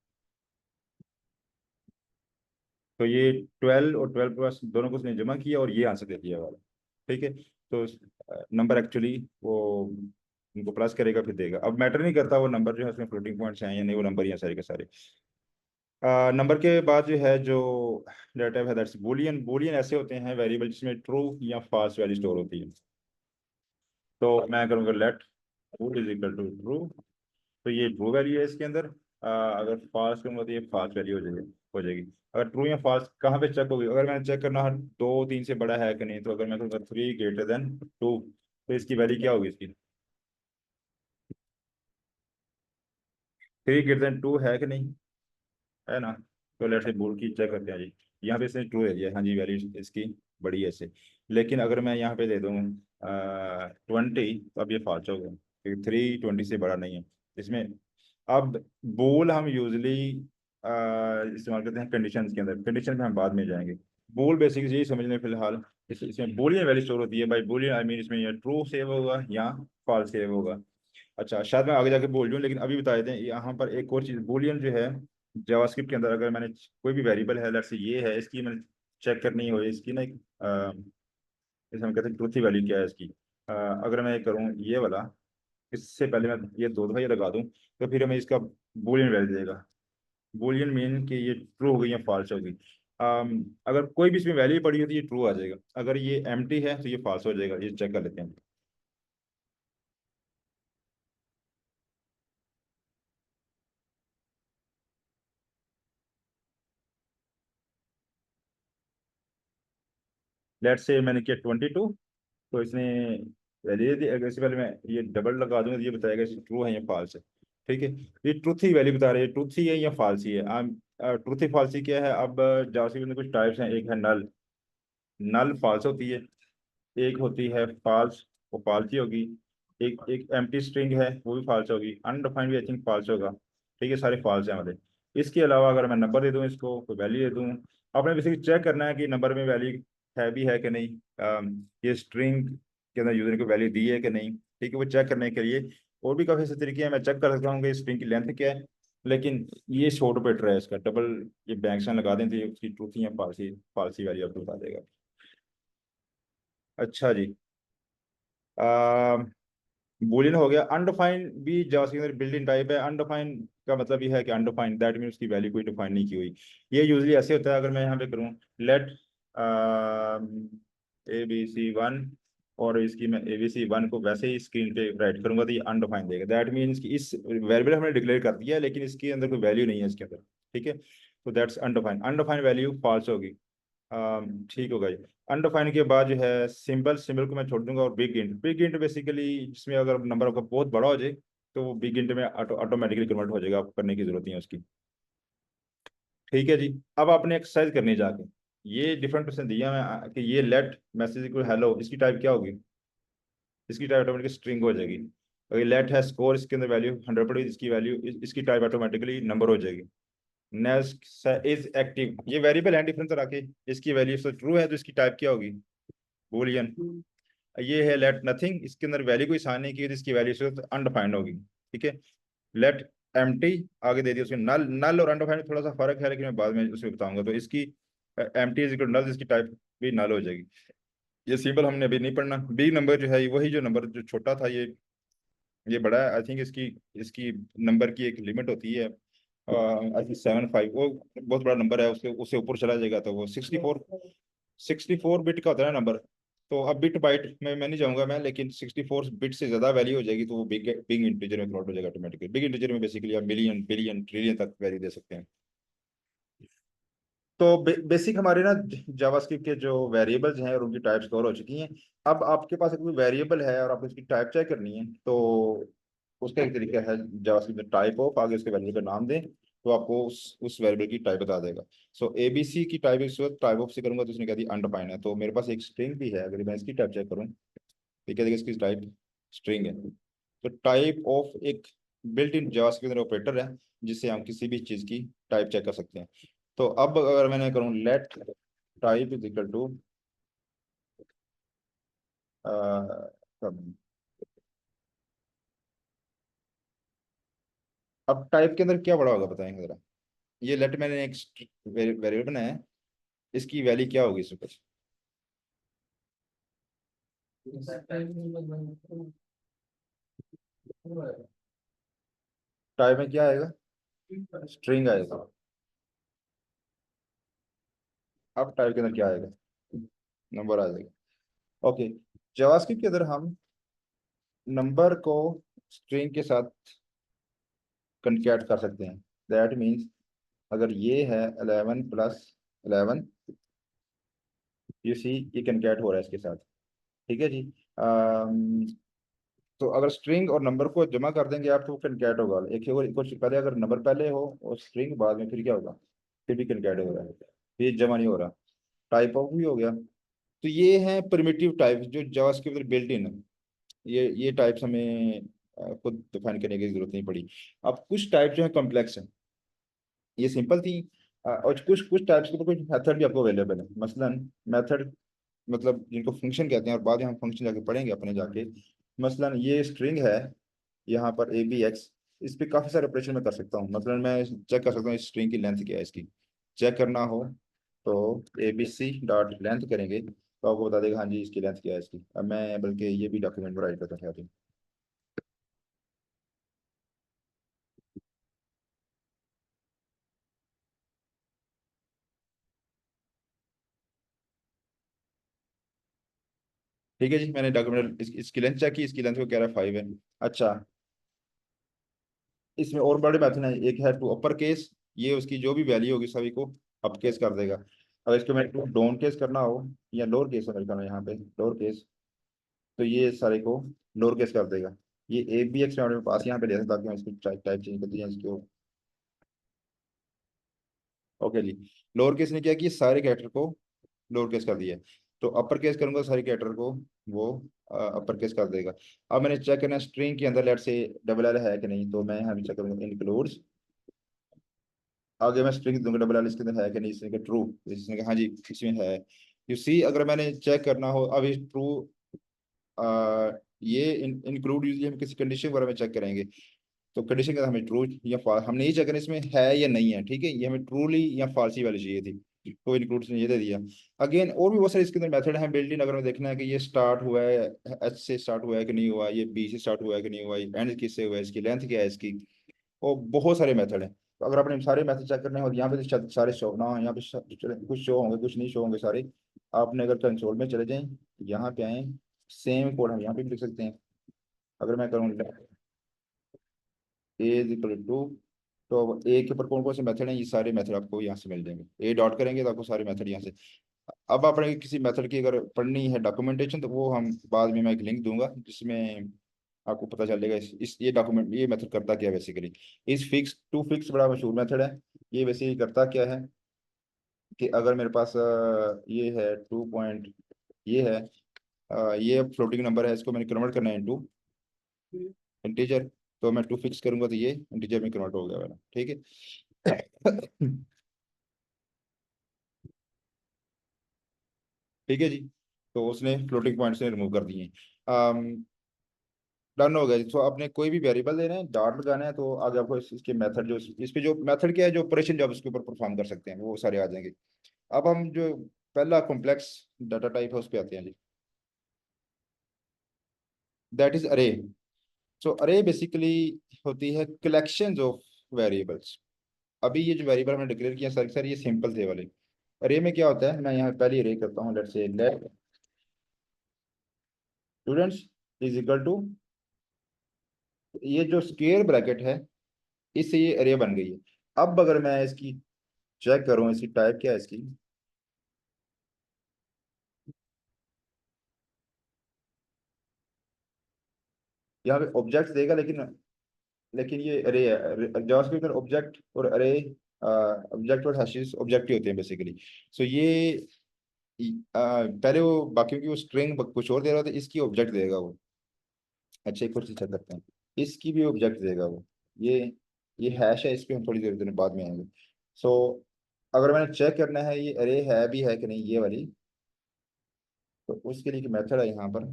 तो ये 12 और 12+ दोनों को उसने जमा किया और ये आंसर दे दिया वाला, ठीक है। तो नंबर एक्चुअली वो उनको प्लस करेगा फिर देगा। अब मैटर नहीं करता वो नंबर जो है उसमें फ्लोटिंग पॉइंट्स हैं या नहीं, वो नंबर ही हैं सारे के सारे। नंबर के बाद जो है, जो डाटा है दैट्स बूलियन। बूलियन ऐसे होते हैं वेरिएबल जिसमें ट्रू या फॉल्स वैल्यू स्टोर होती है। तो मैं करूँगा let true is equal to true, तो ये ट्रू वैल्यू है इसके अंदर। अगर फॉल्स करूँगा तो ये फॉल्स वैल्यू हो जाएगी। अगर ट्रू या फॉल्स कहाँ पे चेक होगी, अगर मैंने चेक करना है 2 3 से बड़ा है कि नहीं, तो अगर मैं कहूँगा 3 greater than 2, तो इसकी वैल्यू क्या होगी इसकी, 3 greater than 2 है कि नहीं, है ना। तो लेट्स से बोल की चेक करते हैं जी। यहाँ पे इसने ट्रू दे दिया, हाँ जी वैल्यू इसकी बड़ी है इससे। लेकिन अगर मैं यहाँ पे दे दूँ 20, तो अब ये फॉल्स हो गया, क्योंकि 3 20 से बड़ा नहीं है इसमें। अब बोल हम यूजली इस्तेमाल करते हैं कंडीशंस के अंदर, कंडीशन में हम बाद में जाएंगे। बोल बेसिकली यही समझ लें फिलहाल, इसमें बोलियन वैल्यू स्टोर होती है। बाई बोलियन आई मीन इसमें या ट्रू सेव होगा या फॉल्स सेव होगा। अच्छा, शायद मैं आगे जाके बोल दूँ, लेकिन अभी बता देते हैं यहाँ पर एक और चीज़। बूलियन जो है जावास्क्रिप्ट के अंदर, अगर मैंने कोई भी वेरिएबल है, लेट्स से ये है, इसकी मैंने चेक करनी हो इसकी ना एक जैसे हम कहते हैं ट्रूथ वैल्यू क्या है इसकी। अगर मैं ये करूँ ये वाला, इससे पहले मैं ये 2 दफा ये लगा दूँ, तो फिर हमें इसका बूलियन वैल्यू देगा। बूलियन मीन कि ये ट्रू हो गई या फॉल्स हो गई। अगर कोई भी इसमें वैल्यू पड़ी होती है, ये ट्रू आ जाएगा। अगर ये एम्प्टी है तो ये फॉल्स हो जाएगा। ये चेक कर लेते हैं। लेट्स से मैंने किया 22, तो इसने वैल्यू दे दी। अगर इससे पहले मैं ये डबल लगा दूंगा, तो ये बताएगा ट्रू है या फॉल्स है, ठीक है। ये ट्रूथ ही वैल्यू बता रही है, ट्रूथ ही है या फॉल्स ही है। ट्रूथ ही फॉल्स ही क्या है। अब जावास्क्रिप्ट में कुछ टाइप्स हैं, एक है नल, नल फॉल्स होती है। एक होती है फॉल्स, वो फॉल्स ही होगी। एक एक एम्प्टी स्ट्रिंग है, वो भी फॉल्स होगी। अनडिफाइंड भी आई थिंक फॉल्स होगा, ठीक है। सारे फॉल्स हैं हमारे। इसके अलावा अगर मैं नंबर दे दूं, इसको कोई वैल्यू दे दूं, आपने बेसिकली चेक करना है कि नंबर में वैल्यू है भी है कि नहीं। ये स्ट्रिंग के अंदर यूजर को वैल्यू दी है कि नहीं, ठीक है। वो चेक करने के लिए और भी काफ़ी ऐसे तरीके हैं। मैं चेक कर सकता हूँ कि स्ट्रिंग की लेंथ क्या है, लेकिन ये शॉर्ट बेटर है इसका। डबल ये बैंक साइन लगा दें तो ये उसकी ट्रूथ या फालसी फालसी वैल्यू आपको बता देगा। अच्छा जी, बूलियन हो गया। अनडिफाइंड भी जावास्क्रिप्ट के अंदर बिल्ट इन टाइप है। अनडिफाइंड का मतलब ये है कि अनडिफाइंड दैट मीन उसकी वैल्यू कोई डिफाइन नहीं की हुई। ये यूजली ऐसे होता है, अगर मैं यहाँ पे करूँ लेट ABC1, और इसकी मैं ABC1 को वैसे ही स्क्रीन पे राइट करूंगा, तो ये अनडिफाइंड देगा। दैट मीन्स कि इस वेरिएबल हमने डिक्लेयर कर दिया है, लेकिन इसके अंदर कोई वैल्यू नहीं है इसके अंदर, ठीक है। तो that's undefined. Undefined value false होगी। ठीक होगा जी। अनडिफाइंड के बाद जो है सिंबल, सिंबल को मैं छोड़ दूंगा। और big int, big int basically जिसमें अगर नंबर आपका बहुत बड़ा हो जाए, तो वो बिग इंट में ऑटोमेटिकली कन्वर्ट हो जाएगा, आपको करने की जरूरत नहीं है उसकी, ठीक है जी। अब आपने एक्सरसाइज करनी है जाके। ये डिफरेंट क्वेश्चन दिया मैं कि ये लेट मैसेज इक्वल हेलो, इसकी टाइप क्या होगी। इसकी टाइप ऑटोमेटिकली स्ट्रिंग हो जाएगी। अगर लेट है स्कोर, इसके अंदर वैल्यू 100 पड़ी, इसकी वैल्यू इसकी टाइप ऑटोमेटिकली नंबर हो जाएगी। नेक्स्ट इज एक्टिव, ये वेरिएबल है डिफरेंस रखे, इसकी वैल्यू तो ट्रू है तो इसकी टाइप क्या होगी, बूलियन। ये है लेट नथिंग, इसके अंदर वैल्यू कोई साइन नहीं की तो इसकी वैल्यू से अनडिफाइंड होगी, ठीक है। लेट एम्प्टी, आगे दे दिया उसके नल, नल और अनडिफाइंड थोड़ा सा फर्क है लेकिन मैं बाद में उसे बताऊंगा। तो इसकी एम्प्टी इज इक्वल नल, इसकी टाइप भी नल हो जाएगी। ये सिंपल हमने अभी नहीं पढ़ना। बिग नंबर जो है वही जो नंबर जो छोटा था ये बड़ा है। आई थिंक इसकी इसकी नंबर की एक लिमिट होती है, आई थिंक 7 5, वो बहुत बड़ा नंबर है, उसके उससे ऊपर चला जाएगा तो वो 64 बिट का होता है नंबर। तो अब बिट बाइट में मैं नहीं जाऊंगा मैं, लेकिन 64 बिट से ज्यादा वैल्यू हो जाएगी तो वो बिग बिग इंटीजर में कन्वर्ट हो जाएगा ऑटोमेटिकली। बिग इंटीजर में बेसिकली आप मिलियन बिलियन ट्रिलियन तक वैल्यू दे सकते हैं। तो बेसिक हमारे ना जावास्क्रिप्ट के जो वेरिएबल्स हैं और उनकी टाइप स्टोर हो चुकी हैं। अब आपके पास कोई वेरिएबल है और आपको उसकी टाइप चेक करनी है तो उसका एक तरीका है, जावास्क्रिप्ट में टाइप ऑफ आगे उसके वेरिएबल का नाम दें तो आपको उस वेरिएबल की टाइप बता देगा। सो एबीसी की टाइप इस वक्त टाइप ऑफ से करूंगा तो उसने कह दी अनडिफाइंड है, तो मेरे पास एक स्ट्रिंग भी है, अगर मैं इसकी टाइप चेक करूँ ठीक है, देखिए इसकी टाइप स्ट्रिंग है। तो टाइप ऑफ एक बिल्ट इन जावास्क्रिप्ट ऑपरेटर है जिससे हम किसी भी चीज की टाइप चेक कर सकते हैं। तो अब अगर मैंने करूँ let type is equal to, अब टाइप के अंदर क्या बड़ा होगा बताएंगे जरा। ये लेट मैंने एक वेरिएबल बनाया है, इसकी वैल्यू क्या होगी इसमें कुछ। टाइप में क्या आएगा, स्ट्रिंग आएगा। अब टाइप के अंदर क्या आएगा, नंबर आ जाएगा। ओके, जावास्क्रिप्ट के अंदर हम नंबर को स्ट्रिंग के साथ कंकैट कर सकते हैं। दैट मीन्स अगर ये है 11 + 11, यू सी ये कंकैट हो रहा है इसके साथ, ठीक है जी। तो अगर स्ट्रिंग और नंबर को जमा कर देंगे आप तो कंकैट होगा। एक और कुछ पहले अगर नंबर पहले हो और स्ट्रिंग बाद में, फिर क्या होगा, फिर भी कंकैट हो रहा है, फिर जमा नहीं हो रहा। टाइप ऑफ भी हो गया। तो ये है प्रिमिटिव टाइप जो जावास्क्रिप्ट बिल्ट इन है। ये टाइप्स हमें खुद डिफाइन करने की जरूरत नहीं पड़ी। अब कुछ टाइप जो है कॉम्प्लेक्स है, ये सिंपल थी। और कुछ कुछ टाइप्स के तो कुछ मेथड भी आपको अवेलेबल है। मसलन मेथड मतलब जिनको फंक्शन कहते हैं, और बाद में हम फंक्शन जाके पढ़ेंगे अपने जाके। मसलन ये स्ट्रिंग है यहाँ पर ABX, इस पे काफी सारे ऑपरेशन मैं कर सकता हूँ। मतलब मैं चेक कर सकता हूँ इस स्ट्रिंग की लेंथ क्या है, इसकी चेक करना हो तो ABC डॉट लेंथ करेंगे तो आपको बता देगा हाँ जी इसकी लेंथ क्या है इसकी। अब मैं बल्कि ये भी डॉक्यूमेंट में राइट करता हूँ। ठीक है जी, मैंने डॉक्यूमेंट इसकी लेंथ चेक की, इसकी लेंथ को कह रहा है 5 है। अच्छा, इसमें और बड़े मैथड हैं, एक है टू अपर केस, ये उसकी जो भी वैल्यू होगी सभी को अप केस कर देगा। अगर इसको मैं टू डाउन केस करना हो या लोअर केस है मेरे ख्याल में यहाँ पे लोअर केस, तो ये सारे को लोअर केस कर देगा। ये ABX में पास यहाँ पे ले सकता ताकि हम इसको टाइप चेंज कर दिया इसको। ओके जी, लोअर केस ने क्या किया, सारे कैरेक्टर को लोअर केस कर दिया है। तो अपर केस करूंगा सारे कैरेक्टर को वो अपर केस कर देगा। अब मैंने चेक करना स्ट्रिंग के अंदर लेट से डबल एल है कि नहीं, तो मैं यहाँ भी चेक करूंगा इंक्लूड्स, आगे मैं स्ट्रिंग दूंगा डबल एल इसके अंदर है कि नहीं, इसने कहा ट्रू, इसने कहा हाँ जी इसमें है। यू सी अगर मैंने चेक करना हो अब इस ट्रू, ये इंक्लूड यूजली हम किसी कंडीशन वगैरह में चेक करेंगे। तो कंडीशन के अंदर हमें ट्रू या फॉल्स, हमने ये चेक करना इसमें है या नहीं है, ठीक है। ये हमें ट्रूली या फॉल्स वाली चाहिए थी, तो इंक्लूड ने ये दे दिया। अगेन और भी बहुत सारे इसके अंदर मेथड हैं बिल्ट इन। अगर मैं देखना है कि ये स्टार्ट हुआ है H से स्टार्ट हुआ है कि नहीं हुआ, ये B से स्टार्ट हुआ है कि नहीं हुआ, एंड किससे हुआ है, इसकी लेंथ क्या है इसकी, और बहुत सारे मेथड हैं। तो अगर आपने सारे मेथड चेक करने हो, यहाँ पे तो सारे शो ना हो, यहाँ पे कुछ शो होंगे कुछ नहीं शो होंगे सारे। आपने अगर कंसोल में चले जाएं, यहाँ पे आए, सेम कोड हम यहाँ पे भी लिख सकते हैं। अगर मैं करूँ A इज इक्वल टू, तो अब ए के ऊपर कौन कौन से मेथड हैं, ये सारे मेथड आपको यहाँ से मिल जाएंगे। ए डॉट करेंगे तो आपको सारे मेथड यहाँ से। अब आपने किसी मेथड की अगर पढ़नी है डॉक्यूमेंटेशन तो वो हम बाद में मैं एक लिंक दूंगा जिसमें आपको पता चलेगा इस ये डॉक्यूमेंट ये मेथड करता क्या है बेसिकली। इस फिक्स टू फिक्स बड़ा मशहूर मेथड है। ये वैसे करता क्या है कि अगर मेरे पास ये है 2 पॉइंट, ये है ये फ्लोटिंग नंबर है, इसको मैंने कन्वर्ट करना है इनटू इंटीजर। तो मैं टू फिक्स करूंगा तो ये इंटीजर में कन्वर्ट हो गया मेरा, ठीक है। ठीक है जी। तो उसने फ्लोटिंग पॉइंट से रिमूव कर दिए। डन हो गया जी। तो आपने कोई भी वेरिएबल देना है, डॉट लगाना है, तो आगे आपको इसके मेथड, जो इस पे जो मेथड क्या है, जो ऑपरेशन जो आप इसके ऊपर परफॉर्म कर सकते हैं वो सारे आ जाएंगे। अब हम जो पहला कॉम्प्लेक्स डाटा टाइप है उस पे आते हैं जी। दैट इज अरे। सो अरे बेसिकली होती है कलेक्शन ऑफ वेरिएबल्स। अभी ये जो वेरिएबल हमने डिक्लेयर किया सर सर, ये सिंपल थे वाले। अरे में क्या होता है, मैं यहाँ पहले अरे करता हूँ, let's say let students is equal to, ये जो स्क्वायर ब्रैकेट है, इससे ये अरे बन गई है। अब अगर मैं इसकी चेक करूँ, इसकी टाइप क्या है इसकी, यहाँ पे ऑब्जेक्ट देगा, लेकिन लेकिन ये अरे है। जावास्क्रिप्ट में ऑब्जेक्ट और अरे, ऑब्जेक्ट और हैशेस ऑब्जेक्ट ही होते हैं बेसिकली। सो ये पहले वो बाकियों की वो स्ट्रिंग कुछ और दे रहा था, इसकी ऑब्जेक्ट देगा वो। अच्छा, एक और चीज चेक करते हैं, इसकी भी ऑब्जेक्ट देगा वो। ये ये हैश है, इस पे हम थोड़ी देर देर बाद में आएंगे। सो अगर मैंने चेक करना है ये अरे है भी है कि नहीं ये वाली, तो उसके लिए मेथड है यहाँ पर,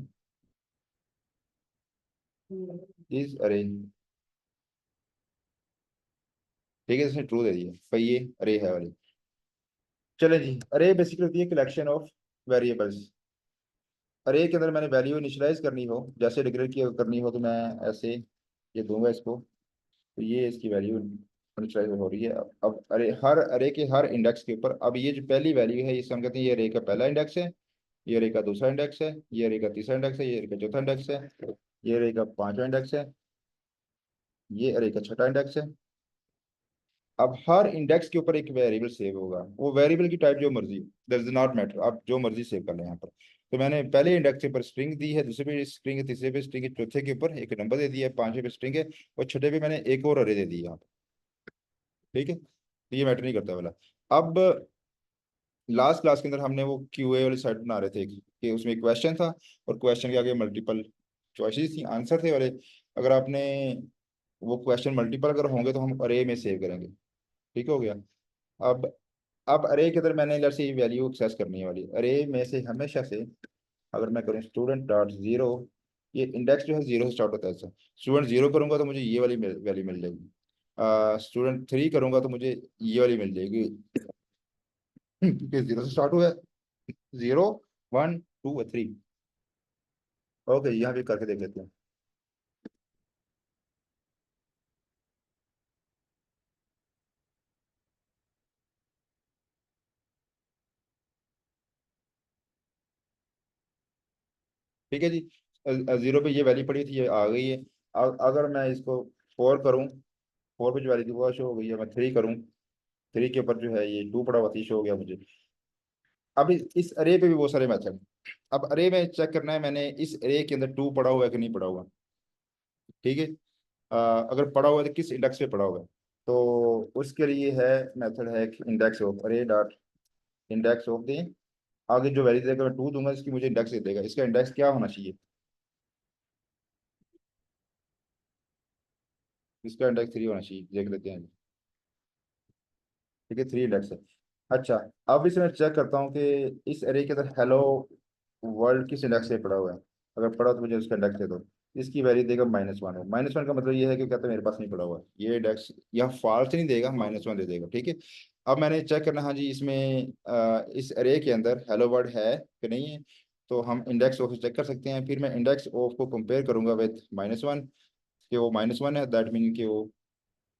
इज अरे। ठीक है, इसने ट्रू दे दिया भाई, ये अरे है वाली। चले जी, अरे बेसिकली होती है कलेक्शन ऑफ वेरिएबल्स। अरे के अंदर मैंने वैल्यू इनिशियलाइज करनी हो, जैसे डिक्लेयर की करनी हो, तो मैं ऐसे ये दूंगा इसको, तो ये इसकी वैल्यू इनिशियलाइज हो रही है। अब अरे, हर अरे के हर इंडेक्स के ऊपर, अब ये जो पहली वैल्यू है, इसे हम कहते हैं ये अरे का पहला इंडेक्स है, ये अरे का दूसरा इंडेक्स है, ये अरे का तीसरा इंडेक्स है, ये अरे का चौथा इंडेक्स है, ये अरे का पांचवा इंडेक्स है, ये अरे का छठा इंडेक्स है। अब हर इंडेक्स के ऊपर एक वेरिएबल सेव होगा, वो वेरिएबल की टाइप जो मर्जी, डज नॉट मैटर, आप जो मर्जी सेव कर लें यहाँ पर। तो मैंने पहले इंडेक्स के ऊपर स्ट्रिंग दी है, दूसरे पे स्ट्रिंग है, तीसरे पे स्ट्रिंग है, चौथे के ऊपर एक नंबर दे दिया है, पांचवे पे स्ट्रिंग है, और छठे पे मैंने एक और अरे दे दी यहाँ पर। ठीक है, तो ये मैटर नहीं करता वाला। अब लास्ट क्लास के अंदर हमने वो क्यूए वाली साइड बना रहे थे कि उसमें एक क्वेश्चन था, और क्वेश्चन के आगे मल्टीपल चॉइसेस थी, आंसर थे वाले। अगर आपने वो क्वेश्चन मल्टीपल अगर होंगे तो हम अरे में सेव करेंगे। ठीक हो गया। अब अब अरे के अंदर मैंने इधर से वैल्यू एक्सेस करनी है वाली, अरे में से हमेशा से अगर मैं करूँ स्टूडेंट डॉट जीरो, ये इंडेक्स जो है जीरो से स्टार्ट होता है। ऐसा स्टूडेंट जीरो करूंगा तो मुझे ये वाली वैल्यू मिल जाएगी। स्टूडेंट थ्री करूंगा तो मुझे ये वाली मिल जाएगी, क्योंकि जीरो से स्टार्ट हुआ है। Zero, one, two, three. Okay, यहाँ भी करके देख लेते हैं। ठीक है जी। जीरो पे ये वैल्यू पड़ी थी, ये आ गई है। अगर मैं इसको फोर करूँ, फोर पे जो वैल्यू थी वो शो हो गई है। मैं थ्री करूँ, थ्री के ऊपर जो है ये टू पड़ा हुआ थी, शो हो गया मुझे। अब इस अरे पे भी बहुत सारे मेथड। अब अरे में चेक करना है मैंने इस अरे के अंदर टू पड़ा हुआ है कि नहीं पड़ा हुआ। ठीक है। अगर पड़ा हुआ है तो किस इंडेक्स पे पड़ा हुआ है, तो उसके लिए है मेथड है इंडेक्स ऑफ अरे डॉट इंडेक्स ऑफ द, आगे जो वैल्यू देगा मैं टू दूंगा, इसकी मुझे इंडेक्स दे देगा, इसका इंडेक्स क्या होना चाहिए, इसका इंडेक्स थ्री होना चाहिए, देख लेते हैं। ठीक है, थ्री इंडेक्स है। अच्छा, अब इसे मैं चेक करता हूँ कि इस एरे के अंदर हेलो वर्ल्ड किस इंडेक्स से पड़ा हुआ है। अगर पड़ा तो मुझे उसका इंडेक्स दे दो। इसकी वैल्यू देगा माइनस वन है। माइनस वन का मतलब ये है कि कहता है मेरे पास नहीं पड़ा हुआ, ये इंडेक्स यहाँ फॉल्स नहीं देगा, माइनस वन दे देगा। ठीक है। अब मैंने चेक करना, हाँ जी इसमें इस एरे के अंदर हेलो वर्ल्ड है कि नहीं है, तो हम इंडेक्स ऑफ चेक कर सकते हैं। फिर मैं इंडेक्स ऑफ को कंपेयर करूंगा विद माइनस वन, कि वो माइनस वन है, दैट मीन कि वो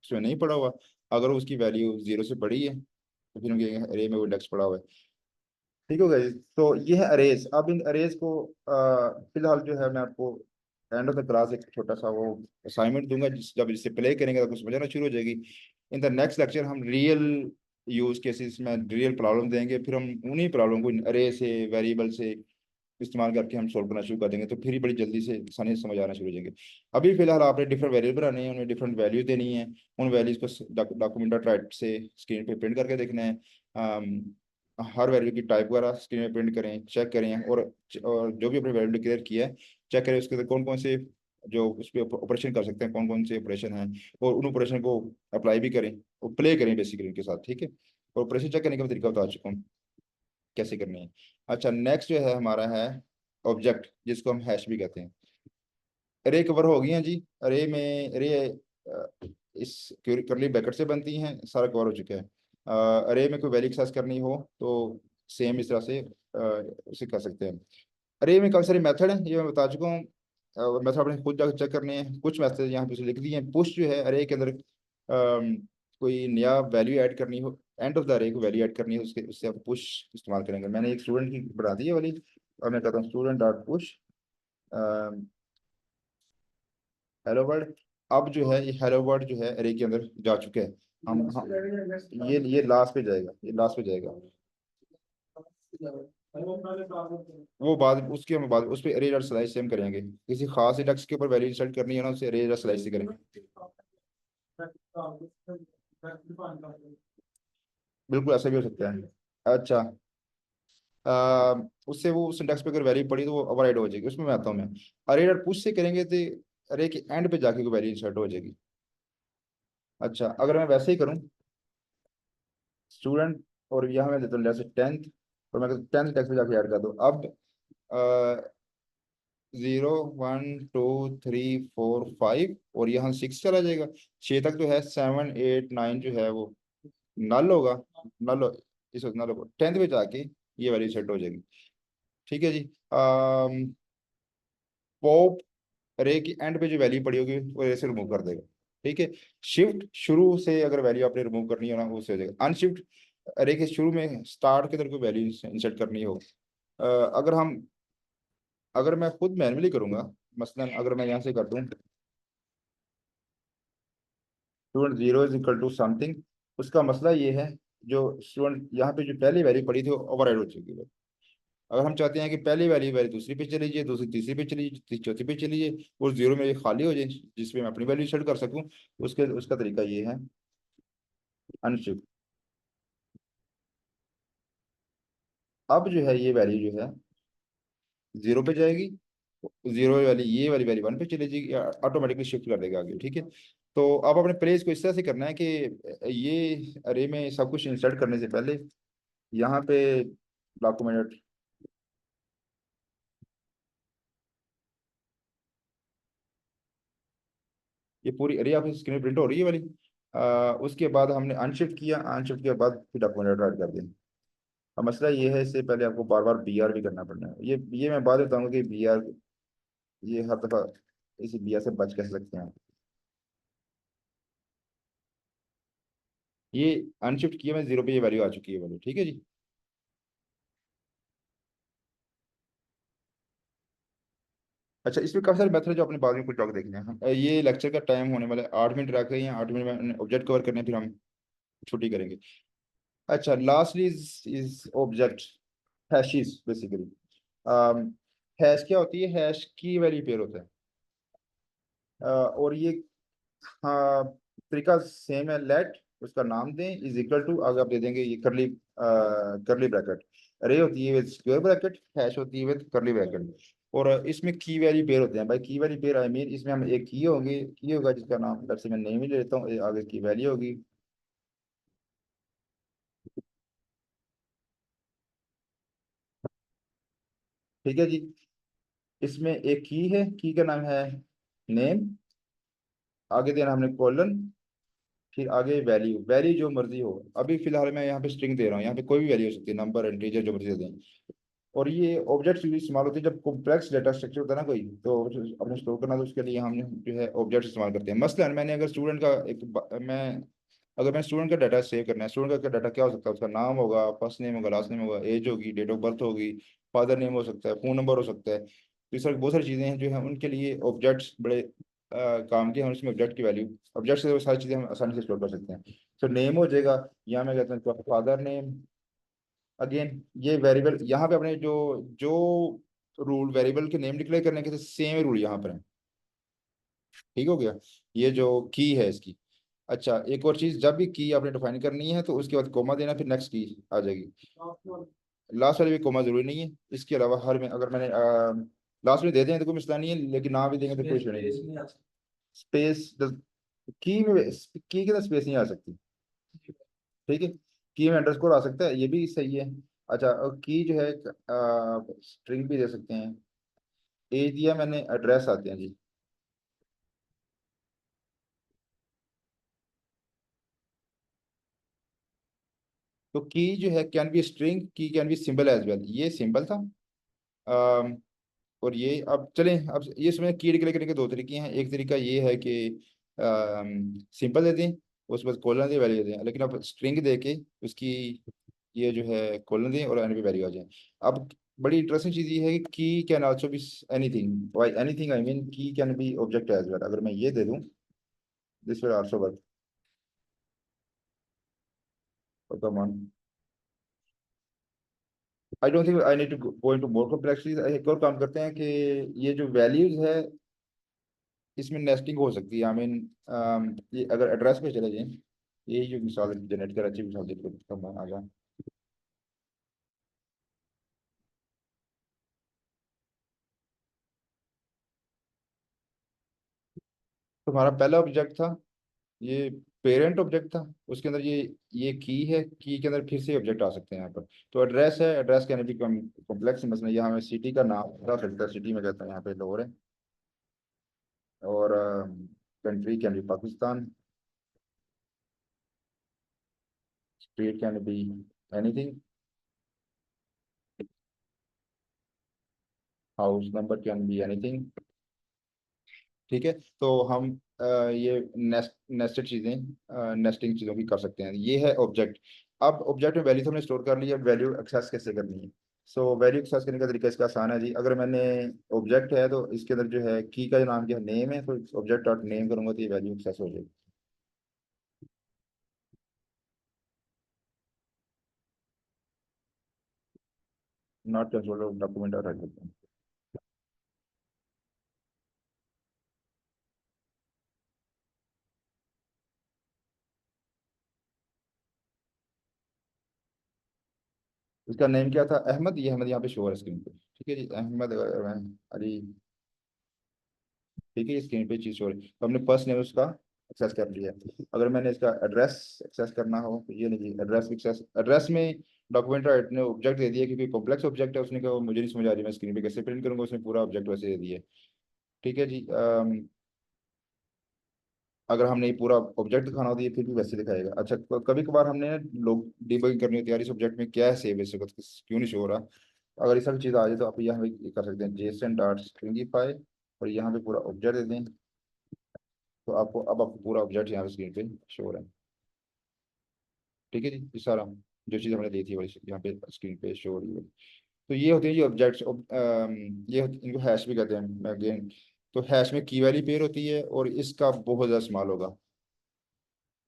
उसमें नहीं पड़ा हुआ। अगर उसकी वैल्यू जीरो से बड़ी है तो फिर हम कहेंगे अरे में वो इंडेक्स पड़ा हुआ है। ठीक हो गया जी। तो ये है अरेज। अब इन अरेज को फिलहाल जो है मैं आपको एंड ऑफ द क्लास एक छोटा सा वो असाइनमेंट दूंगा, जब इसे प्ले करेंगे तो कुछ समझना शुरू हो जाएगी। इन द नेक्स्ट लेक्चर हम रियल यूज केसेस में रियल प्रॉब्लम देंगे, फिर हम उन्हीं प्रॉब्लम को अरे से, वेरिएबल से इस्तेमाल करके हम सोल्व करना शुरू कर देंगे, तो फिर ही बड़ी जल्दी से आसानी से समझ आना शुरू हो जाएंगे। अभी फिलहाल आपने डिफरेंट वेरिएबल बनाने हैं, उन्हें डिफरेंट वैल्यू देनी है, उन वैल्यूज को डॉक्यूमेंट राइट से स्क्रीन पे प्रिंट करके देखना है। हर वैल्यू की टाइप वगैरह स्क्रीन में प्रिंट करें, चेक करें, और जो भी अपने वैल्यू डिक्लेयर किया है चेक करें उसके अंदर कौन कौन से जो उस पर ऑपरेशन कर सकते हैं, कौन कौन से ऑपरेशन हैं, और उन ऑपरेशन को अप्लाई भी करें और प्ले करें बेसिकली उनके साथ, ठीक है। और ऑपरेशन चेक करने का मैं तरीका बता चुका हूँ कैसे करनी है। अच्छा, नेक्स्ट जो है हमारा है ऑब्जेक्ट, जिसको हम हैश भी कहते हैं। अरे कवर हो गई हैं जी। अरे में अरे इस करली ब्रैकेट से बनती हैं, सारा कवर हो चुका है। अरे में कोई वैल्यू एक्सेस करनी हो तो सेम इस तरह से उसे कर सकते हैं। अरे में काफ़ी सारे मेथड हैं, ये मैं बता चुका हूँ। मेथड आपने खुद जाकर चेक करने हैं। कुछ मेथड यहाँ पे उसे लिख दिए हैं। पुश जो है अरे के अंदर कोई नया वैल्यू ऐड करनी हो, एंड ऑफ द अरे को वैल्यू ऐड करनी है, उसके उससे आप पुश इस्तेमाल करेंगे। मैंने एक स्टूडेंट की बना दी है वाली, और मैं कहता हूँ student dot push hello world. अब जो है ये हेलो वर्ल्ड जो है अरे के अंदर जा चुका है। हम ये लास्ट पे जाएगा, ये लास्ट पे जाएगा। वो बाद उसकी हम बाद उस पर अरे डॉट स्लाइस से हम करेंगे। किसी खास इंडेक्स के ऊपर वैल्यू इंसर्ट करनी है ना, उसे अरे डॉट स्लाइस से करेंगे। बिल्कुल ऐसा भी हो सकता है। अच्छा, उससे वो उस इंडेक्स पे अगर वैल्यू पड़ी तो वो ओवरराइड हो जाएगी। उसमें मैं आता हूँ मैं। अरे डॉट पुश से करेंगे तो अरे के एंड पे जाके कोई वैल्यू इंसर्ट हो जाएगी। अच्छा, अगर मैं वैसे ही करूँ स्टूडेंट, और यहाँ मैं देता हूँ जैसे 10th, और मैं 10th टेक्स्ट में जाके ऐड कर दूँ। अब 0 1 2 3 4 5, और यहाँ 6 चला जाएगा। 6 तक जो है, 7 8 9 जो है वो नल होगा। नल हो, इस वक्त नल होगा। 10th में जाके ये वैल्यू सेट हो जाएगी। ठीक है जी। पॉप अरे की एंड पे जो वैल्यू पड़ी होगी वो अरे से रिमूव कर देगा। ठीक है। शिफ्ट शुरू से अगर वैल्यू आपने रिमूव करनी हो ना, वो से हो जाएगा। अनशिफ्ट अरे के शुरू में स्टार्ट के अंदर कोई वैल्यू इंसर्ट करनी हो, अ, अगर हम अगर मैं खुद मैन्युअली करूंगा, मसलन अगर मैं यहाँ से कर दूं स्टूडेंट 0 = समथिंग, उसका मसला ये है, जो स्टूडेंट यहाँ पे जो पहली वैल्यू पड़ी थी वो ओवरराइड हो चुकी है। अगर हम चाहते हैं कि पहली वैल्यू वैल्यू दूसरी पे चली जाए, दूसरी तीसरी पे चली जाए, तीसरी चौथी पे चली जाए, और जीरो में ये खाली हो जाए जिसमें मैं अपनी वैल्यू सेट कर सकूं, उसके उसका तरीका ये है अनशिफ्ट। अब जो है ये वैल्यू जो है जीरो पे जाएगी, जीरो वाली ये वाली वैल्यू वन पे चली जाएगी, ऑटोमेटिकली शिफ्ट कर देगा आगे। ठीक है। तो अब अपने प्लेस को इस तरह से करना है कि ये अरे में सब कुछ इंसर्ट करने से पहले यहाँ पे डॉक्यूमेंट, ये पूरी अरे आपकी स्क्रीन प्रिंट हो रही है वाली। उसके बाद हमने अनशिफ्ट किया, अनशिफ्ट के बाद फिर डॉक्यूमेंट ऐड कर दिया। अब मसला ये है, इससे पहले आपको बार बार बी आर भी करना पड़ना है। ये मैं बाद में बताऊंगा कि बी आर, ये हर दफा इसी बी आर से बच कैसे सकते हैं। ये अनशिफ्ट किया मैं, जीरो पे ये वैल्यू आ चुकी है वाली। ठीक है जी। अच्छा, इसमें काफी सारे मेथड जो अपने बाद में कुछ लोग देखने हैं। ये लेक्चर का टाइम होने वाला है, 8 मिनट रख गए हैं। 8 मिनट में ऑब्जेक्ट कवर करने हैं, फिर हम छुट्टी करेंगे। अच्छा, lastly is object hashes basically. Hash क्या होती है? हैश की वैल्यू पेयर होता है। और ये, हाँ, तरीका सेम है। लेट उसका नाम दें इज इक्वल टू, आगे आप दे देंगे ये करली ब्रैकेट। अरे होती है विद स्क्वायर ब्रैकेट, हैश होती है विद करली ब्रैकेट। और इसमें की वैल्यू पेयर होते हैं भाई। की वैल्यू पेयर आई मीन इसमें हम एक की होगा जिसका नाम लेट्स से मैं नेम ही ले लेता हूँ, आगे की वैल्यू होगी। ठीक है जी। इसमें एक की है, की का नाम है नेम, आगे देना हमने कॉलन, फिर आगे वैल्यू, वैल्यू जो मर्जी हो। अभी फिलहाल मैं यहाँ पे स्ट्रिंग दे रहा हूँ, यहाँ पे कोई भी वैल्यू हो सकती है, नंबर इंटीजर जो मर्जी दे दें। और ये ऑब्जेक्ट्स भी इस्तेमाल होते हैं जब कॉम्प्लेक्स डेटा स्ट्रक्चर होता है ना कोई, तो अपने स्टोर करना, तो उसके लिए हम जो है ऑब्जेक्ट्स इस्तेमाल करते हैं। मसलन मैंने अगर स्टूडेंट का मैं अगर मैं स्टूडेंट का डाटा सेव करना है, स्टूडेंट का डाटा क्या हो सकता है? उसका नाम होगा, फर्स्ट नेम होगा, लास्ट नेम होगा, एज होगी, डेट ऑफ बर्थ होगी, फादर नेम हो सकता है, फोन नंबर हो सकता है। तो इस तरह की बहुत सारी चीज़ें हैं जो है उनके लिए ऑब्जेक्ट्स बड़े काम के हैं। उसमें ऑब्जेक्ट की वैल्यू, ऑब्जेक्ट से वो सारी चीज़ें हम आसानी से स्टोर कर सकते हैं। तो नेम हो जाएगा, या मैं कहता हूँ फादर नेम। अगेन ये वेरिएबल यहाँ पे अपने जो जो रूल वेरिएबल के नेम डिक्लेयर करने के सेम रूल यहाँ पर है। ठीक हो गया, ये जो की है इसकी। अच्छा, एक और चीज, जब भी की आपने डिफाइन करनी है तो उसके बाद कोमा देना, फिर नेक्स्ट की आ जाएगी। लास्ट वाले भी कोमा जरूरी नहीं है। इसके अलावा हर में अगर मैंने लास्ट में दे दें तो कोई मसला नहीं है, लेकिन ना भी देंगे तो कोई इशू नहीं है। स्पेस की में की के अंदर स्पेस नहीं आ सकती। ठीक है, की में अंडरस्कोर आ सकता है, ये भी सही है। अच्छा, और की जो है स्ट्रिंग भी दे सकते हैं। एज दिया मैंने, एड्रेस आते हैं जी। तो की जो है can be string, key can be symbol as well, ये सिंबल था। अम, और ये अब चलें, अब ये इसमें की डिक्लेयर करने के दो तरीके हैं। एक तरीका ये है कि सिंपल दे दें, उस पर कॉलन दे वैल्यू दे दें, लेकिन अब स्ट्रिंग दे के उसकी ये जो है कॉलन दें और एन पे वैल्यू आ जाए। अब बड़ी इंटरेस्टिंग चीज़ ये है कि key can also be anything, by anything I mean key can be object as well. अगर मैं ये दे दूं, this will also work. Come on, I don't think I need to go into more complexities. एक और काम करते हैं कि ये जो वैल्यूज है इसमें नेस्टिंग हो सकती है। आई मीन ये अगर एड्रेस पे चले जाएं, ये जो मिसाल जनरेट कर, अच्छी मिसाल देखो, कम आ जाए। तो हमारा पहला ऑब्जेक्ट था, ये पेरेंट ऑब्जेक्ट था, उसके अंदर ये की है, की के अंदर फिर से ऑब्जेक्ट आ सकते हैं यहाँ पर। तो एड्रेस है, एड्रेस कैन बी कॉम्प्लेक्स, मसलन यहाँ हमें सिटी का नाम पता चलता है, सिटी में कहता है यहाँ पे लाहौर है। और country can be Pakistan, state can be anything, house number can be anything. ठीक है, तो हम ये नेस्टेड चीज़ें, नेस्टिंग चीज़ों की कर सकते हैं। ये है ऑब्जेक्ट। अब ऑब्जेक्ट में वैल्यू तो हमने स्टोर कर ली है, वैल्यू एक्सेस कैसे करनी है? सो वैल्यू एक्सेस करने का तरीका इसका आसान है जी। अगर मैंने ऑब्जेक्ट है तो इसके अंदर जो है की का जो नाम क्या नेम है, तो ऑब्जेक्ट डॉट नेम करूंगा तो ये वैल्यू एक्सेस हो जाएगी। नॉट कंसोल डॉक्यूमेंट और इसका नेम क्या था? अहमद। ये अहमद यहाँ पे शो है स्क्रीन पे। ठीक है जी, अहमद अली। ठीक है, स्क्रीन पे चीज हो रही है, तो हमने फर्स्ट नेम उसका एक्सेस कर लिया है। अगर मैंने इसका एड्रेस एक्सेस करना हो तो ये नहीं, एड्रेस एक्सेस, एड्रेस में डॉक्यूमेंट राइट ने ऑब्जेक्ट दे दिया, क्योंकि कॉम्प्लेक्स ऑब्जेक्ट है, उसने कहा मुझे नहीं समझ आ रही, मैं स्क्रीन पे कैसे प्रिंट करूंगा, उसने पूरा ऑब्जेक्ट वैसे दे दिया है। ठीक है जी। अगर हमने ये पूरा ऑब्जेक्ट दिखाना होता है, ये फिर भी वैसे दिखाएगा। अच्छा, कभी कभार हमने लोग डिबगिंग करनी होती है यार, इस ऑब्जेक्ट में क्या है सेव, इस वक्त क्यों नहीं शो हो रहा। अगर ये सब चीज़ आ जाए तो आप यहाँ पे ये कर सकते हैं, जेसन डॉट स्ट्रिंगिफाई, और यहाँ पे पूरा ऑब्जेक्ट दे दें, तो आपको अब आपको पूरा ऑब्जेक्ट यहाँ पे स्क्रीन पे शो हो रहा है। ठीक है जी, ये सारा जो चीज़ हमने दी थी वही यहाँ पे स्क्रीन पे शो हो रही है। तो ये होती है जी ऑब्जेक्ट्स। इनको हैश भी कहते हैं अगेन। तो हैश में की वैल्यू पेयर होती है, और इसका बहुत ज़्यादा इस्तेमाल होगा।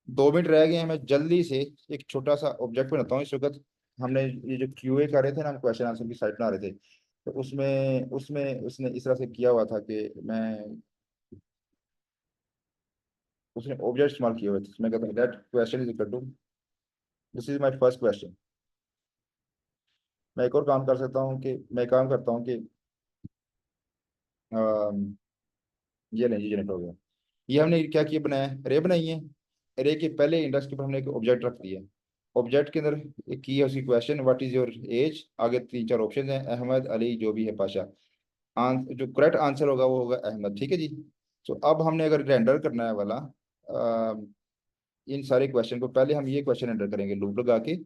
2 मिनट रह गए हैं, मैं जल्दी से एक छोटा सा ऑब्जेक्ट बनाता हूँ। इस वक्त हमने ये जो क्यूए कर रहे थे ना, हम क्वेश्चन आंसर की साइट बना रहे थे, तो उसमें उसमें उसने इस तरह से किया हुआ था कि मैं, उसने ऑब्जेक्ट इस्तेमाल किए हुए थे। मैं कहता हूँ that question is equal to, this is my first question. मैं एक और काम कर सकता हूँ कि मैं काम करता हूँ कि अम, ये नहीं, जनरेट हो गया। ये हमने क्या किया, बनाया रे बनाई है। रे के पहले इंडेक्स के ऊपर हमने एक ऑब्जेक्ट रख दिया। ऑब्जेक्ट के अंदर एक की है, उसकी question what is your age, आगे 3 4 ऑप्शन है, अहमद अली जो भी है पाशा। जो करेक्ट आंसर होगा वो होगा अहमद। ठीक है जी। तो अब हमने अगर रेंडर करना है वाला इन सारे क्वेश्चन को, पहले हम ये क्वेश्चन रेंडर करेंगे लूप लगा के।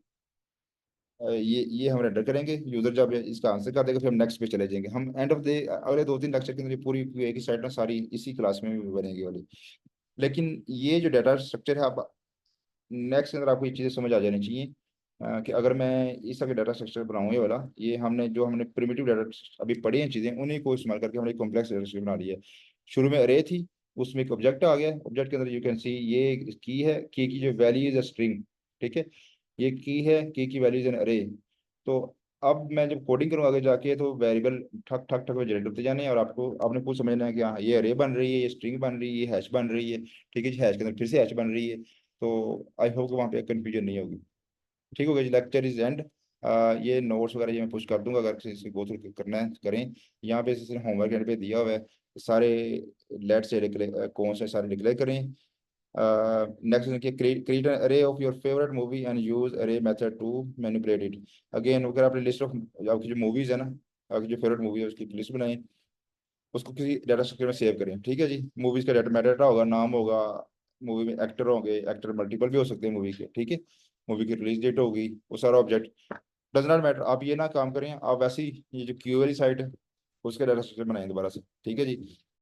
ये हम रेंडर करेंगे, यूजर जब इसका आंसर कर देगा फिर हम नेक्स्ट पे चले जाएंगे। हम एंड ऑफ द अगले 2 3 लेक्चर के अंदर ये पूरी एक ही साइड ना सारी इसी क्लास में भी बनेगी वाली। लेकिन ये जो डाटा स्ट्रक्चर है, आप नेक्स्ट के अंदर आपको ये चीज़ें समझ आ जानी चाहिए। कि अगर मैं इस तरह के डाटा स्ट्रक्चर बनाऊँ, ये वाला, ये हमने जो हमने प्रिमिटिव डाटा अभी पढ़ी हैं चीज़ें, उन्हीं को इस्तेमाल करके हमने कॉम्प्लेक्स डाटा स्ट्रक्चर बना लिया है। शुरू में अरे थी, उसमें एक ऑब्जेक्ट आ गया, ऑब्जेक्ट के अंदर यू कैन सी ये की है, की जो वैल्यू इज अ स्ट्रिंग। ठीक है, ये की है, की वैल्यू इज एन अरे। तो अब मैं जब कोडिंग करूँ आगे जाके, तो वेरिएबल ठक ठक ठक जनरेट होते जाने हैं, और आपको आपने कुछ समझना है कि हाँ ये अरे बन रही है, ये स्ट्रिंग बन रही है, ये हैश बन रही है। ठीक है, हैश के अंदर फिर से हैश बन रही है। तो आई होप कि वहाँ पे कंफ्यूजन नहीं होगी। ठीक हो गया जी, लेक्चर इज एंड। ये नोट्स वगैरह ये मैं पुश कर दूंगा, अगर किसी से गो थ्रू करना है करें। यहाँ पे इसने होमवर्क एंड पे दिया हुआ है, सारे लेट से कौन से सारे डिक्लेयर करें। नेक्स्ट देखिए, create an array of your favourite movie and use array method to manipulate it. Again अगर आपने लिस्ट ऑफ आपकी जो मूवीज है ना, आपकी जो फेवरेट मूवी है उसकी लिस्ट बनाएं, उसको किसी डाटा स्ट्रक्चर में सेव करें। ठीक है जी, मूवीज का डाटा मेटा होगा, नाम होगा, मूवी में एक्टर होंगे, एक्टर मल्टीपल भी हो सकते हैं मूवी के। ठीक है, मूवी की रिलीज डेट होगी, वो सारा ऑब्जेक्ट डज नॉट मैटर। आप ये ना काम करें, आप वैसे ही ये जो क्यू वाली साइट है उसके डाटा स्ट्रक्चर बनाएं दोबारा से। ठीक है जी,